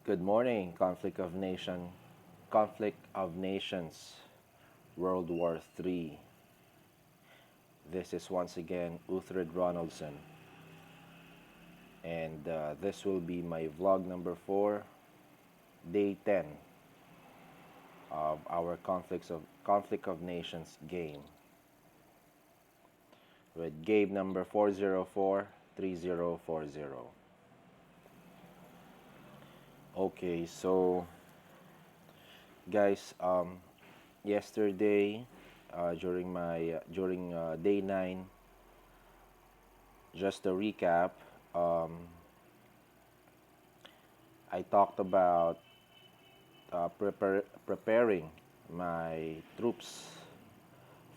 Good morning, Conflict of Nations, World War III. This is once again Uthred Ronaldson, and this will be my vlog number 4, day 10 of our Conflict of Nations game with game number 4043040. Okay, so guys, yesterday during day 9, just a recap, I talked about preparing my troops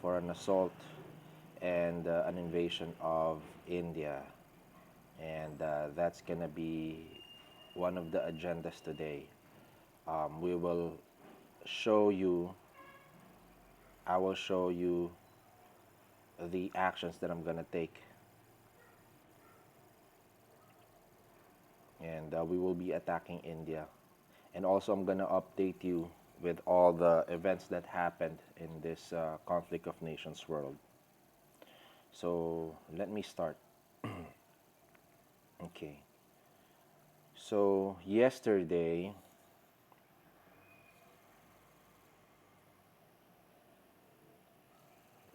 for an assault and an invasion of India, and that's gonna be one of the agendas today. We will show you I will show you the actions that I'm gonna take, and we will be attacking India. And also, I'm gonna update you with all the events that happened in this conflict of nations world. So let me start. Okay. So yesterday,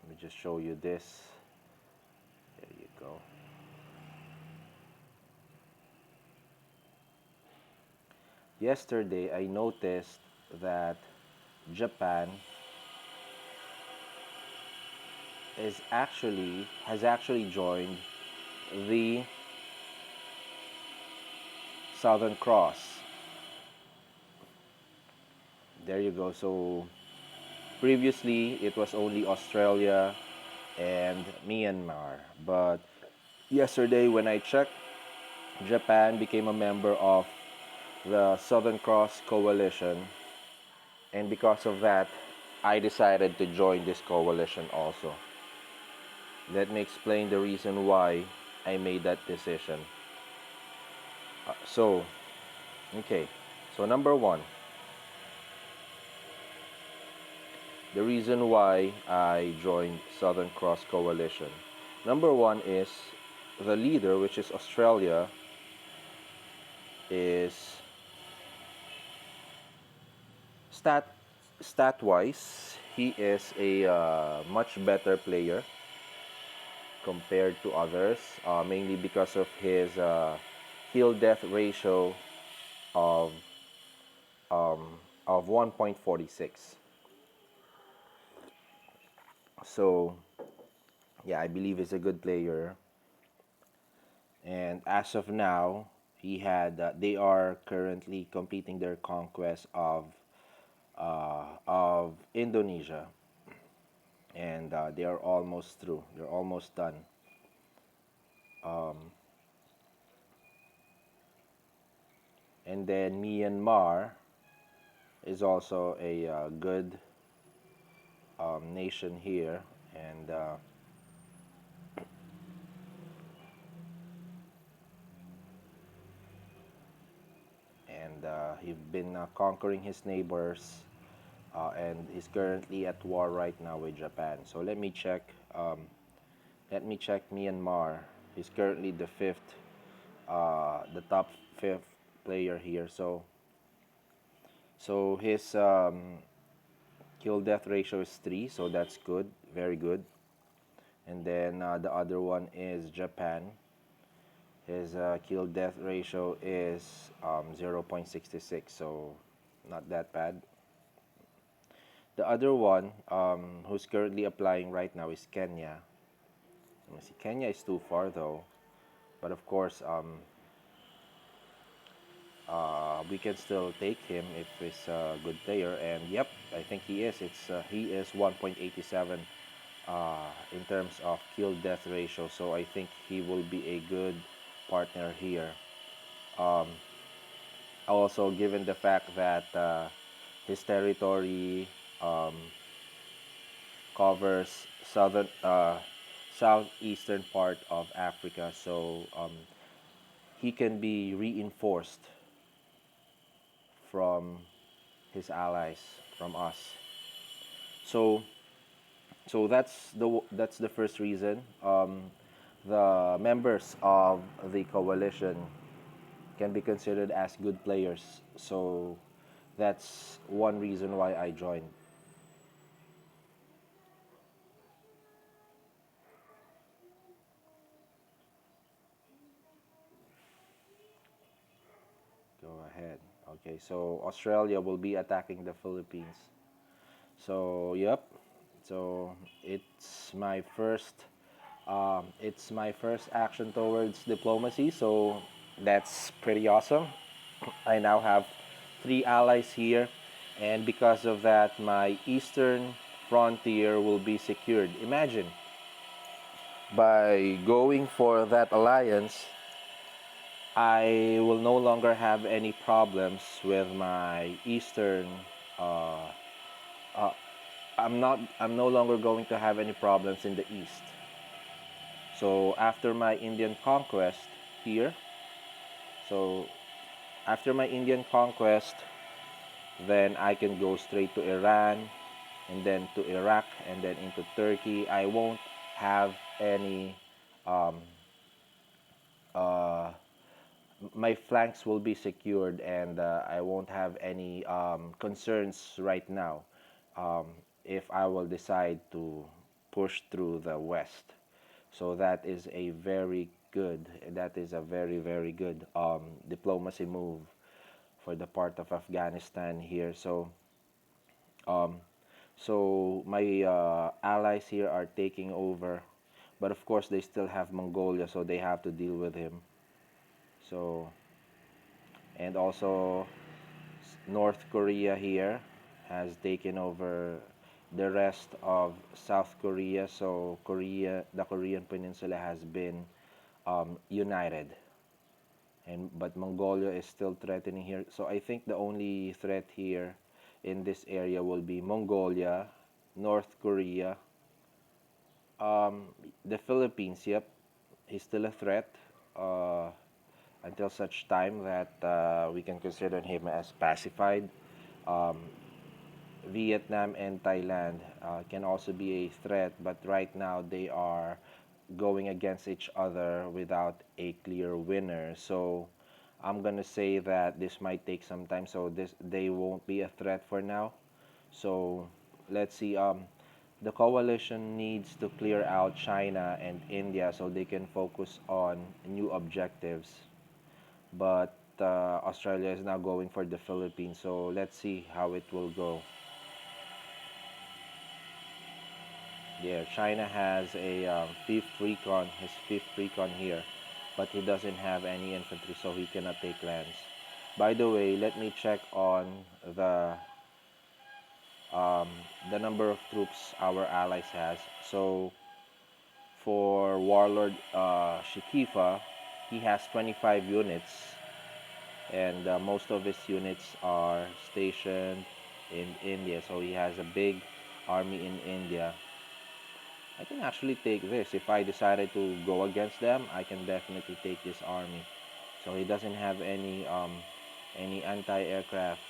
let me just show you this. There you go. Yesterday, I noticed that Japan has actually joined the Southern Cross. There you go. So previously, it was only Australia and Myanmar, but yesterday when I checked, Japan became a member of the Southern Cross Coalition, and because of that, I decided to join this coalition also. Let me explain the reason why I made that decision. Okay, so number one, the reason why I joined Southern Cross Coalition. Number one is the leader, which is Australia, is stat wise, he is a much better player compared to others, mainly because of his kill death ratio of of 1.46. So yeah, I believe he's a good player, and as of now, they are currently completing their conquest of Indonesia, and they are almost through. They're almost done. Um, and then Myanmar is also a good nation here, and he's been conquering his neighbors, and is currently at war right now with Japan. So let me check. Myanmar. He's currently the top fifth player here. So his kill death ratio is 3, so that's good, very good. And then the other one is Japan. His kill death ratio is 0.66, so not that bad. The other one who's currently applying right now is Kenya. Let me see. Kenya is too far though, but of course we can still take him if he's a good player. And yep, I think he is. He is 1.87 in terms of kill death ratio. So I think he will be a good partner here. Also, given the fact that his territory covers southeastern part of Africa, so he can be reinforced from his allies, from us. So that's the first reason. The members of the coalition can be considered as good players. So that's one reason why I joined. Go ahead. Okay, so Australia will be attacking the Philippines. So yep. So it's my first action towards diplomacy. So that's pretty awesome. I now have three allies here, and because of that, my eastern frontier will be secured. Imagine, by going for that alliance, I will no longer have any problems with my eastern. Uh, uh, I'm no longer going to have any problems in the east. So after my Indian conquest here, so after my Indian conquest, then I can go straight to Iran, and then to Iraq, and then into Turkey. I won't have any um, uh, my flanks will be secured, and I won't have any concerns right now um, if I will decide to push through the west. So that is a very good, that is a very, very good diplomacy move for the part of Afghanistan here. Um, so my allies here are taking over, but of course they still have Mongolia, so they have to deal with him. So, and also North Korea here has taken over the rest of South Korea. So the Korean Peninsula has been united, and but Mongolia is still threatening here. So I think the only threat here in this area will be Mongolia, North Korea, the Philippines. Yep, is still a threat. Uh, until such time that we can consider him as pacified. Um, Vietnam and Thailand can also be a threat, but right now they are going against each other without a clear winner. So I'm gonna say that this might take some time. So this they won't be a threat for now. So let's see. The coalition needs to clear out China and India so they can focus on new objectives. But Australia is now going for the Philippines. So let's see how it will go. Yeah, China has a his fifth recon here, but he doesn't have any infantry, so he cannot take lands. By the way, let me check on the um, the number of troops our allies has. So for Warlord Shikifa, he has 25 units, and most of his units are stationed in India. So he has a big army in India. I can actually take this. If I decided to go against them, I can definitely take this army. So he doesn't have any anti-aircraft,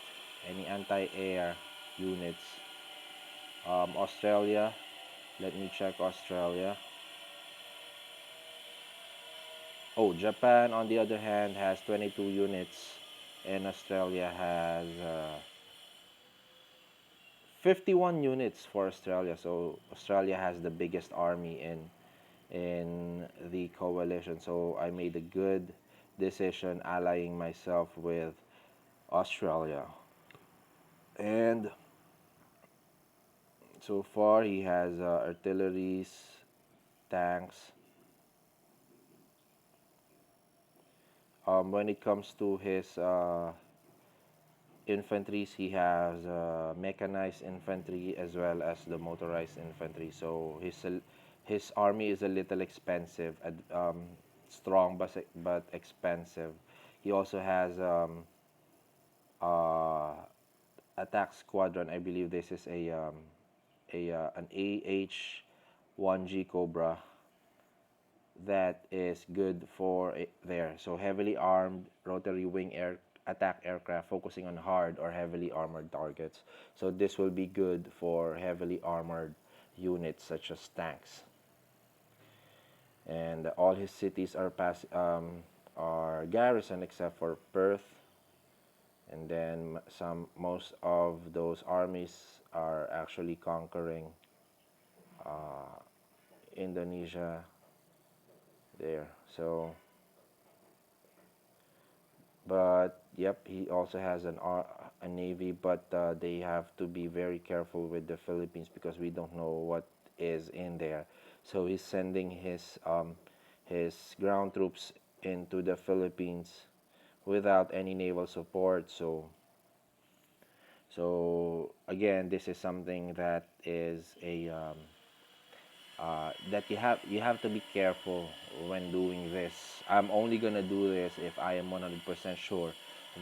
any anti-air units. Australia, let me check Australia. Oh, Japan, on the other hand, has 22 units, and Australia has 51 units for Australia. So Australia has the biggest army in the coalition. So I made a good decision allying myself with Australia. And so far, he has artilleries, tanks. When it comes to his infantries, he has mechanized infantry as well as the motorized infantry. So his army is a little expensive, strong but expensive. He also has uh, attack squadron. I believe this is a an AH-1G Cobra that is good for there. So heavily armed rotary wing attack aircraft, focusing on hard or heavily armored targets. So this will be good for heavily armored units such as tanks. And all his cities are garrisoned except for Perth, and then most of those armies are actually conquering Indonesia there. So, but yep, he also has a navy, but they have to be very careful with the Philippines because we don't know what is in there. So he's sending his ground troops into the Philippines without any naval support. So again, this is something that is that you have to be careful when doing this. I'm only gonna do this if I am 100% sure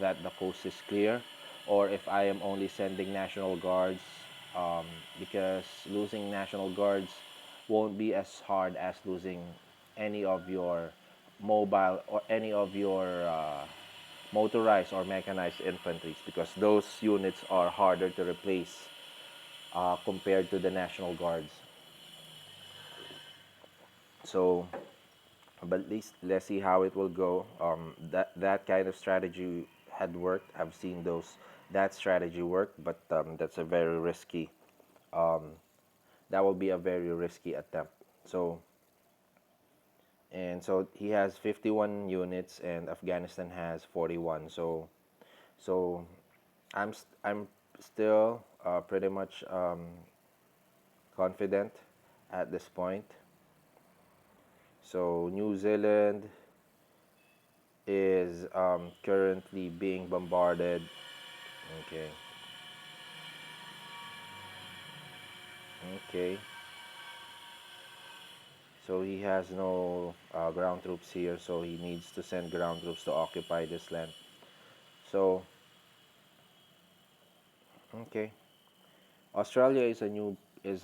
that the coast is clear, or if I am only sending National Guards, because losing National Guards won't be as hard as losing any of your mobile or any of your motorized or mechanized infantries, because those units are harder to replace compared to the National Guards. So, but at least let's see how it will go. That kind of strategy had worked. I've seen that strategy work, but that's a very risky. Um, that will be a very risky attempt. So he has 51 units, and Afghanistan has 41. So I'm still pretty much confident at this point. So New Zealand is currently being bombarded. Okay, okay. So he has no ground troops here, so he needs to send ground troops to occupy this land. So, okay. Australia is a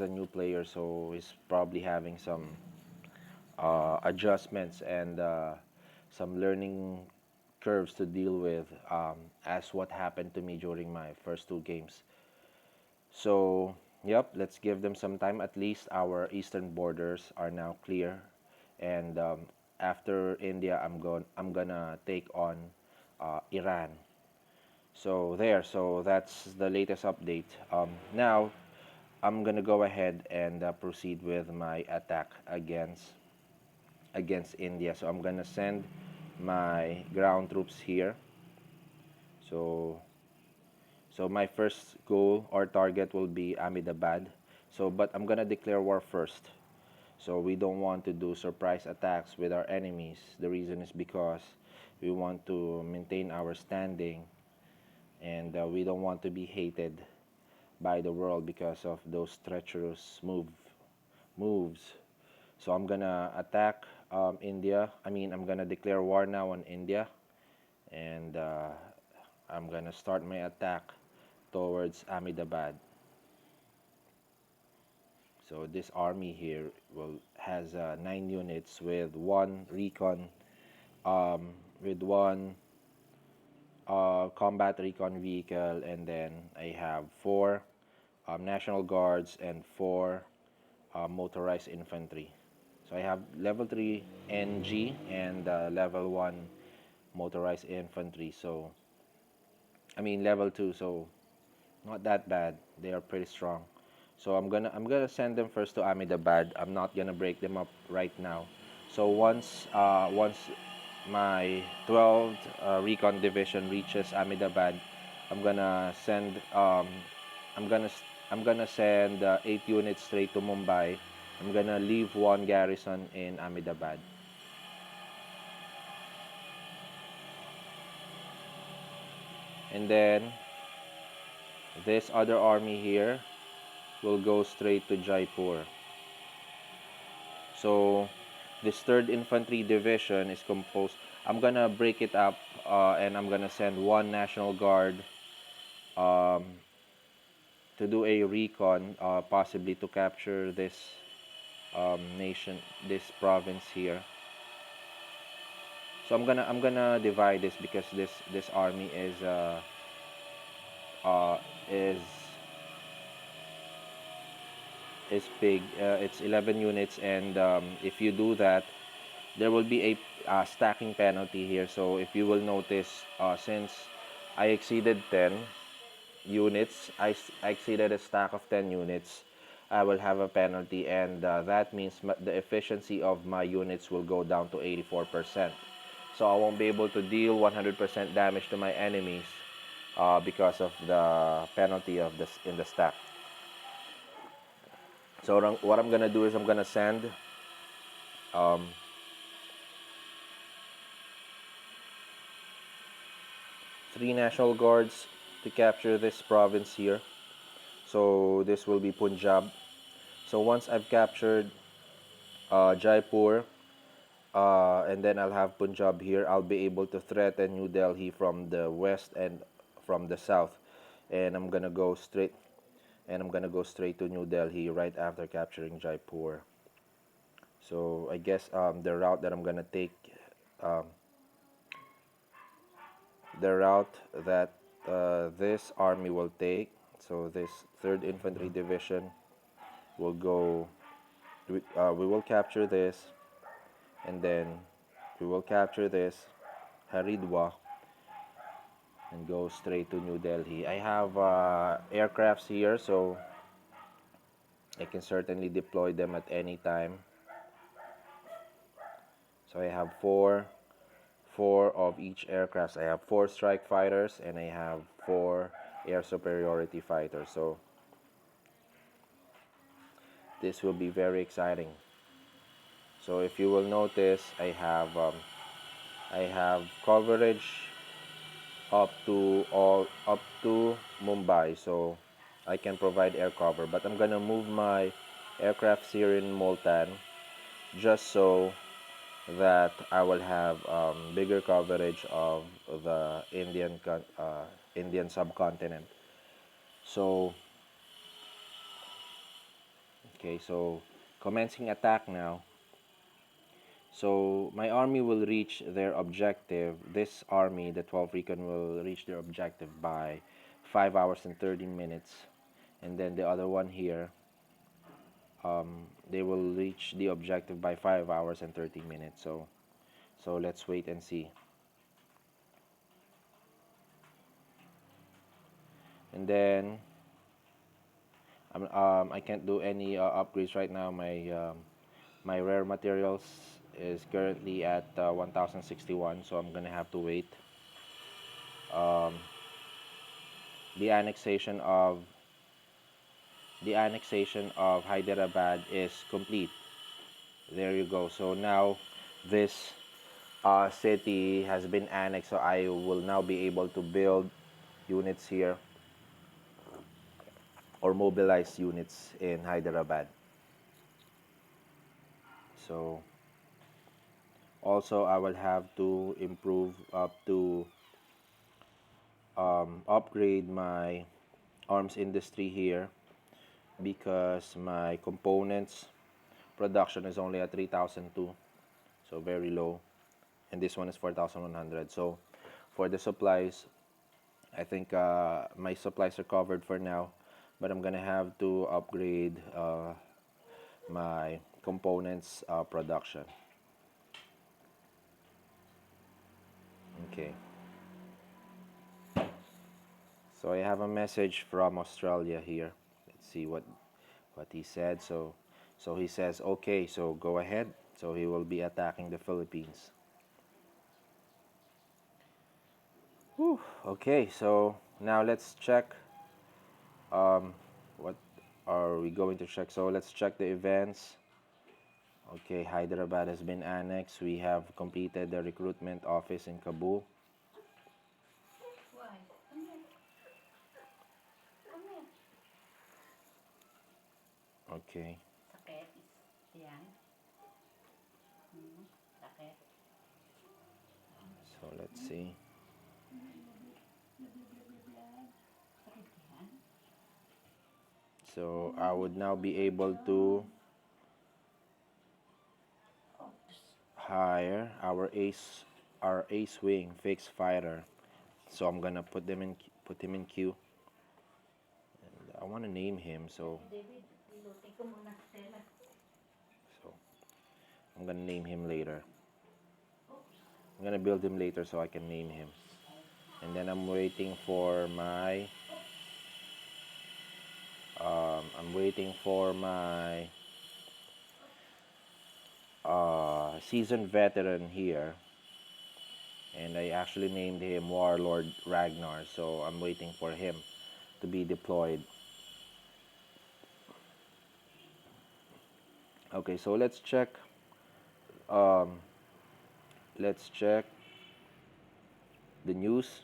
new player, so he's probably having some adjustments and some learning curves to deal with, as what happened to me during my first two games. So, yep, let's give them some time. At least our eastern borders are now clear, and after India, I'm gonna take on Iran. So that's the latest update. Now I'm gonna go ahead and proceed with my attack against India. So I'm gonna send my ground troops here. So so my first goal or target will be Ahmedabad. So but I'm gonna declare war first. So we don't want to do surprise attacks with our enemies. The reason is because we want to maintain our standing, and we don't want to be hated by the world because of those treacherous moves. So I'm gonna attack India. I'm gonna declare war now on India, and I'm gonna start my attack towards Ahmedabad. So this army here has 9 units with one recon, with one combat recon vehicle, and then I have four National Guards and four motorized infantry. So I have level 3 NG and level 1 motorized infantry. So level 2, so not that bad. They are pretty strong. So I'm gonna send them first to Ahmedabad. I'm not gonna break them up right now. So once my 12th recon division reaches Ahmedabad, I'm gonna send I'm gonna I'm gonna send 8 units straight to Mumbai. I'm gonna leave one garrison in Ahmedabad. And then this other army here will go straight to Jaipur. So this 3rd Infantry Division is composed. I'm gonna break it up, and I'm gonna send one National Guard um, to do a recon, possibly to capture this province here. So I'm gonna divide this because this army uh is is big. It's 11 units, and if you do that, there will be a stacking penalty here. So if you will notice, since I exceeded 10 units, I exceeded a stack of 10 units, I will have a penalty, and that means the efficiency of my units will go down to 84%. So I won't be able to deal 100% damage to my enemies because of the penalty of this in the stack. So what I'm gonna do is I'm gonna send um, 3 National Guards to capture this province here. So this will be Punjab. So once I've captured Jaipur, and then I'll have Punjab here, I'll be able to threaten New Delhi from the west and from the south. And I'm gonna go straight to New Delhi right after capturing Jaipur. So I guess the route that I'm gonna take, um, the route that this army will take. So this Third Infantry Division will go. We will capture this, and then we will capture this Haridwar and go straight to New Delhi. I have aircrafts here, so I can certainly deploy them at any time. So I have four of each aircraft. I have 4 strike fighters and I have 4 air superiority fighters. So this will be very exciting. So if you will notice, I have coverage up to Mumbai, so I can provide air cover. But I'm gonna move my aircrafts here in Multan just so that I will have bigger coverage of the Indian subcontinent. So okay, so commencing attack now. So my army will reach their objective. This army, the 12 Recon, will reach their objective by 5 hours and 30 minutes. And then the other one here, they will reach the objective by 5 hours and 30 minutes. So let's wait and see. And then I can't do any upgrades right now. My rare materials is currently at 1061, so I'm gonna have to wait. Um, the annexation of the annexation of Hyderabad is complete. There you go. So now this city has been annexed, so I will now be able to build units here or mobilize units in Hyderabad. So also I will have to improve up to upgrade my arms industry here because my components production is only at 3002, so very low, and this one is 4100. So for the supplies, I think my supplies are covered for now, but I'm gonna have to upgrade my components production. Okay, so I have a message from Australia here. Let's see what he said. So he says, okay, so go ahead. So he will be attacking the Philippines. Whew. Okay, so now let's check. What are we going to check? So let's check the events. Okay, Hyderabad has been annexed. We have completed the recruitment office in Kabul. Okay. So let's see. So I would now be able to hire our ace our ace wing fixed fighter. So I'm gonna put him in queue. I want to name him, so I'm gonna name him later. I'm gonna build him later so I can name him. And then I'm waiting for my seasoned veteran here, and I actually named him Warlord Ragnar. So I'm waiting for him to be deployed. Okay, so Um, let's check the news.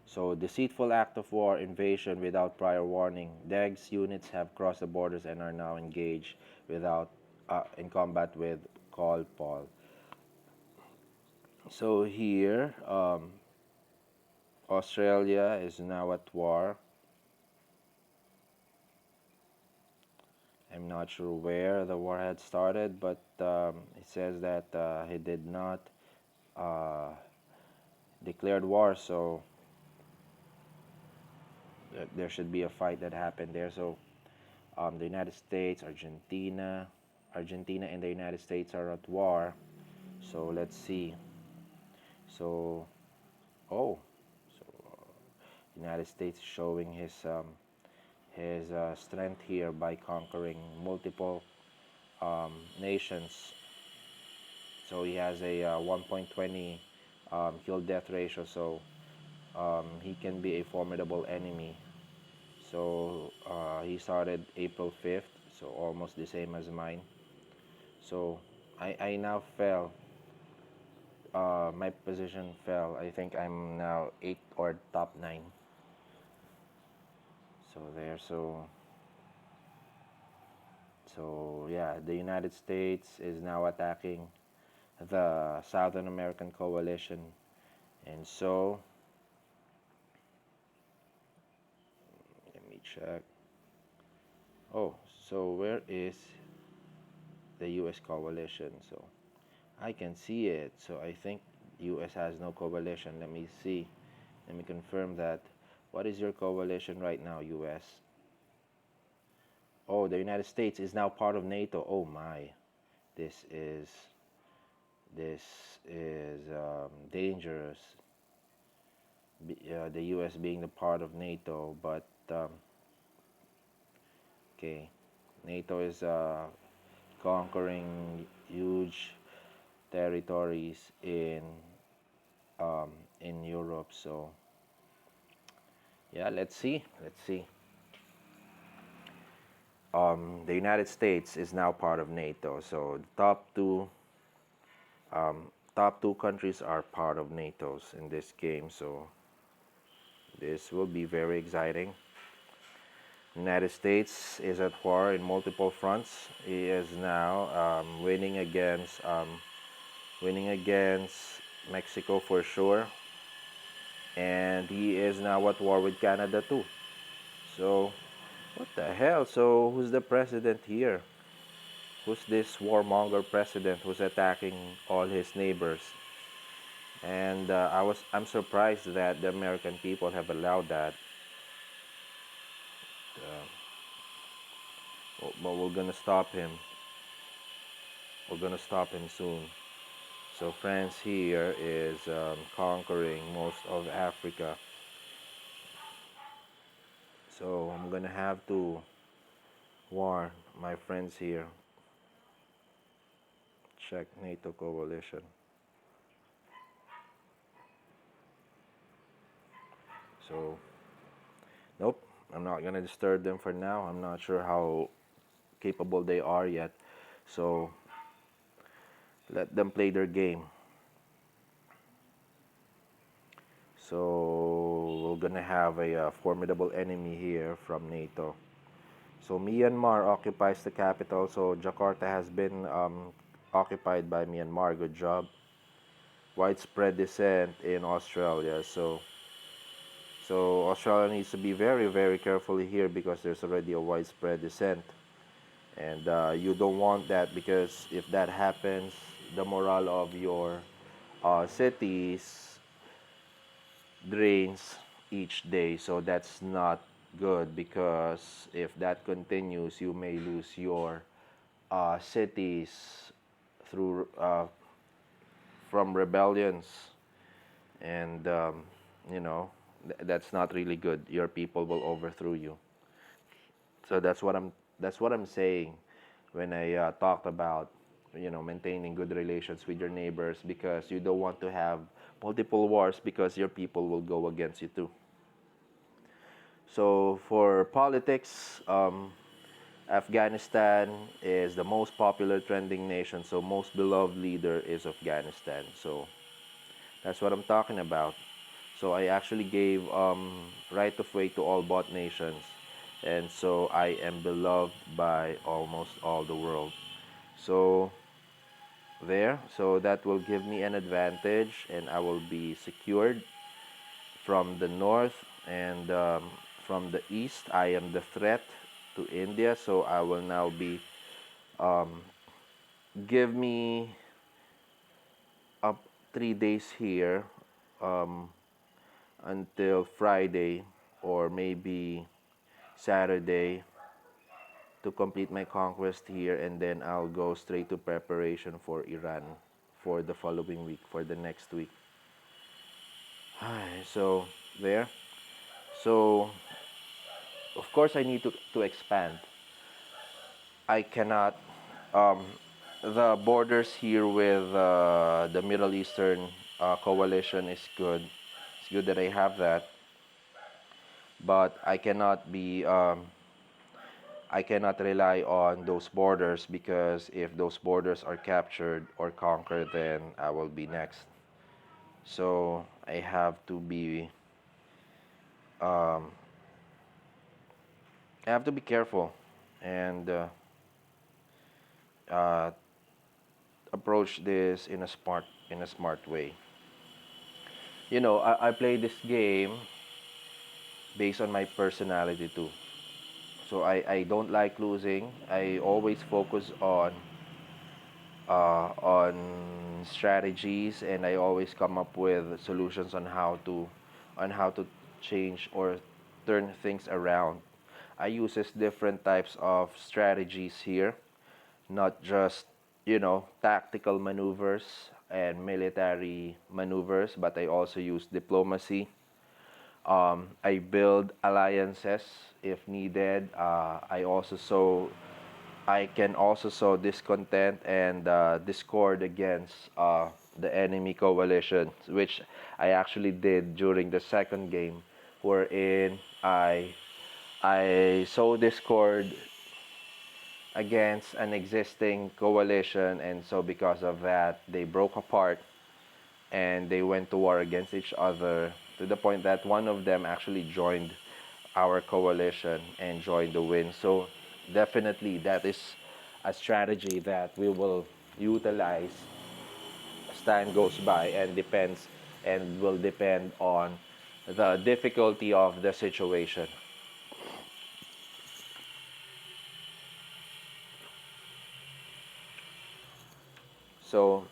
So, deceitful act of war, invasion without prior warning. DEG's units have crossed the borders and are now engaged without in combat with Col Paul. So here, Australia is now at war. I'm not sure where the war had started, but it says that he did not uh, declared war, so there should be a fight that happened there. So the United States, Argentina and the United States are at war. So let's see. So, oh, so United States is showing his strength here by conquering multiple nations. So he has a 1.20 kill death ratio. So he can be a formidable enemy. So he started April 5th, so almost the same as mine. So I now fell. My position fell. I think I'm now 8 or top 9. So there, so yeah, the United States is now attacking the Southern American coalition, and so let me check. Oh, so where is the U.S. coalition? So I can see it. So I think U.S. has no coalition. Let me see. Let me confirm that. What is your coalition right now, U.S.? Oh, the United States is now part of NATO. Oh my, this is this is dangerous. The U.S. being the part of NATO, but okay, NATO is conquering huge territories um, in Europe. So yeah, let's see. Let's see. The United States is now part of NATO. So the top two countries are part of NATO's in this game. So this will be very exciting. United States is at war in multiple fronts. He is now winning against Mexico for sure, and he is now at war with Canada too. So what the hell? So who's the president here? Who's this warmonger president who's attacking all his neighbors? And I'm surprised that the American people have allowed that. But we're gonna stop him. We're gonna stop him soon. So France here is conquering most of Africa. So I'm gonna have to warn my friends here. Check NATO coalition. So nope, I'm not gonna disturb them for now. I'm not sure how capable they are yet. So let them play their game. So we're gonna have a formidable enemy here from NATO. So Myanmar occupies the capital. So Jakarta has been occupied by Myanmar. Good job. Widespread dissent in Australia. So Australia needs to be very, very careful here because there's already a widespread dissent. And you don't want that because if that happens, the morale of your cities drains each day. So that's not good because if that continues, you may lose your cities through from rebellions, and you know that's not really good. Your people will overthrow you. So that's what I'm saying when I talked about maintaining good relations with your neighbors, because you don't want to have multiple wars because your people will go against you too. So for politics, Afghanistan is the most popular trending nation. So most beloved leader is Afghanistan. So that's what I'm talking about. So I actually gave right of way to all bot nations, and so I am beloved by almost all the world. So there, so that will give me an advantage, and I will be secured from the north, and from the east. I am the threat to India, so I will now be give me up 3 days here, um, until Friday or maybe Saturday to complete my conquest here, and then I'll go straight to preparation for Iran for the following week, for the next week. So there. So of course I need to expand. I cannot. Um, the borders here with the Middle Eastern coalition is good. It's good that I have that, but I cannot rely on those borders, because if those borders are captured or conquered, then I will be next. So I have to be um, I have to be careful and uh, approach this in a smart way. I play this game based on my personality too. So I don't like losing. I always focus on strategies, and I always come up with solutions on how to change or turn things around. I uses different types of strategies here, not just tactical maneuvers and military maneuvers, but I also use diplomacy. I build alliances if needed. I can also sow discontent and discord against the enemy coalition, which I actually did during the second game, wherein I sow discord against an existing coalition, and so because of that, they broke apart and they went to war against each other, to the point that one of them actually joined our coalition and joined the win. So definitely that is a strategy that we will utilize as time goes by, and will depend on the difficulty of the situation. So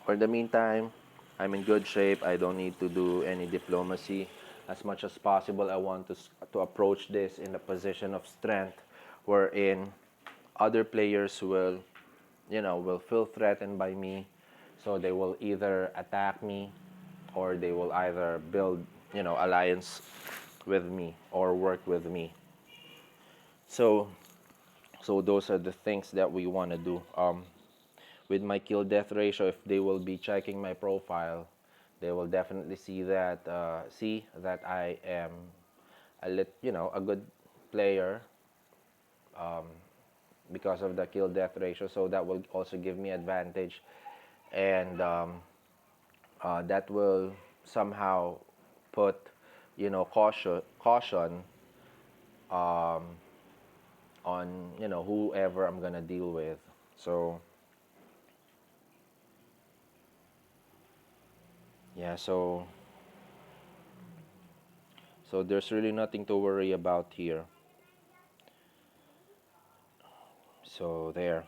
for the meantime, I'm in good shape. I don't need to do any diplomacy. As much as possible, I want to approach this in a position of strength, wherein other players will feel threatened by me, so they will either attack me, or they will either build alliance with me or work with me. So those are the things that we want to do. With my kill death ratio, if they will be checking my profile, they will definitely see that I am a good player, because of the kill death ratio. So that will also give me advantage, and that will somehow put caution um, on whoever I'm gonna deal with. So yeah, so there's really nothing to worry about here. So there.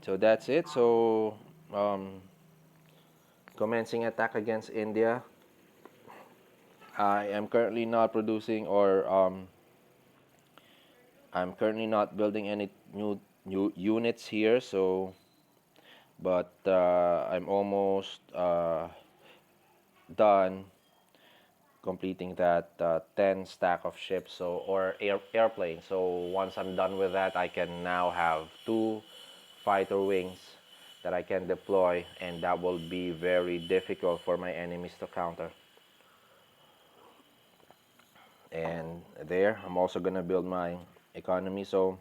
So that's it. So um, commencing attack against India. I am currently not producing or I'm currently not building any new units here. So, but I'm almost done completing that 10 stack of ships, so or airplanes. So once I'm done with that, I can now have two fighter wings that I can deploy, and that will be very difficult for my enemies to counter. And there, I'm also gonna build my economy. So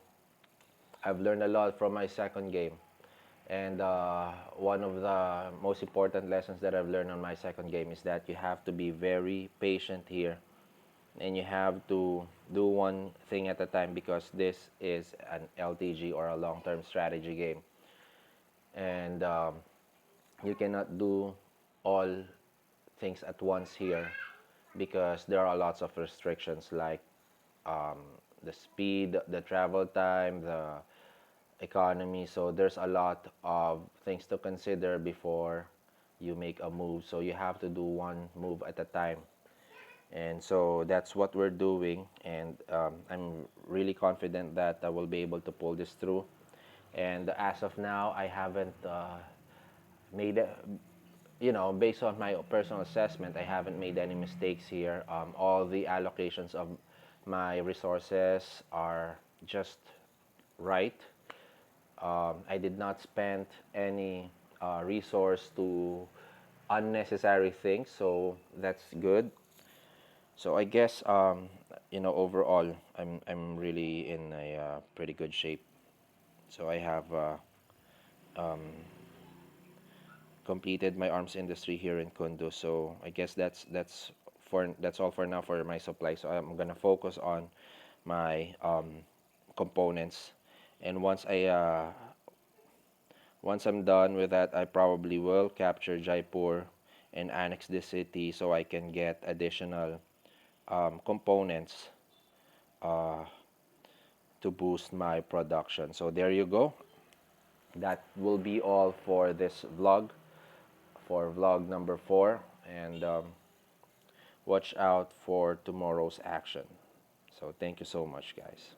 I've learned a lot from my second game. And one of the most important lessons that I've learned on my second game is that you have to be very patient here, and you have to do one thing at a time, because this is an LTG, or a long-term strategy game, and you cannot do all things at once here, because there are lots of restrictions, like um, the speed, the travel time, the economy. So there's a lot of things to consider before you make a move. So you have to do one move at a time. And so that's what we're doing. And I'm really confident that I will be able to pull this through. And as of now, I haven't made, based on my personal assessment, I haven't made any mistakes here. All the allocations of my resources are just right. I did not spend any resource to unnecessary things, so that's good. So I guess overall, I'm really in a pretty good shape. So I have completed my arms industry here in Kundo. So I guess that's all for now for my supply. So I'm gonna focus on my components, and once I'm done with that, I probably will capture Jaipur and annex the city, so I can get additional components uh, to boost my production. So there you go. That will be all for this vlog, for vlog number 4. And watch out for tomorrow's action. So thank you so much, guys.